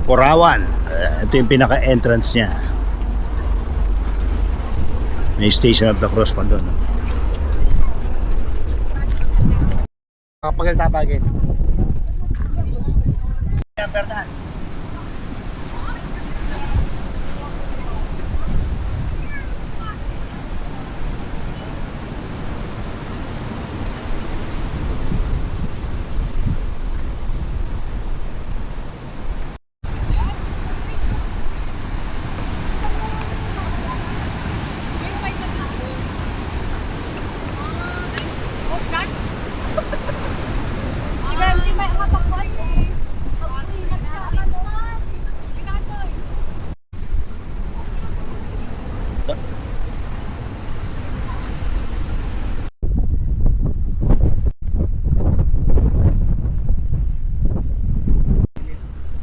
Purawan. Ito yung pinaka-entrance niya. May Station of the Cross pa doon. Kapag tabagin. Bernard.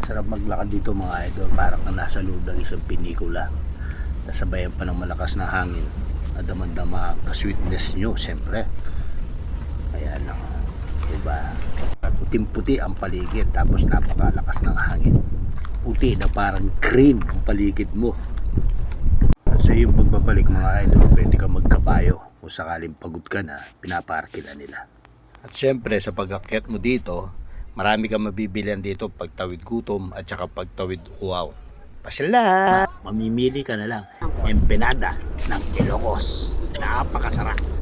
Sarap maglakad dito mga idol, parang kang nasa loob ng isang pinikula. Nasabayan pa ng malakas na hangin. Nadamang-dama ang kasweetness nyo, siyempre. Ayan o, diba? Puting-puti ang paligid, tapos napakalakas ng hangin. Puti na parang cream ang paligid mo. At sa iyong pagbabalik mga idol, pwede ka magkabayo. Kung sakaling pagod ka na, pinaparkila nila. At siyempre sa pag-akyat mo dito, marami kang mabibilihan dito pagtawid gutom at saka pagtawid uhaw. Pasyala! Mamimili ka na lang. Empanada ng Ilocos. Napakasarap.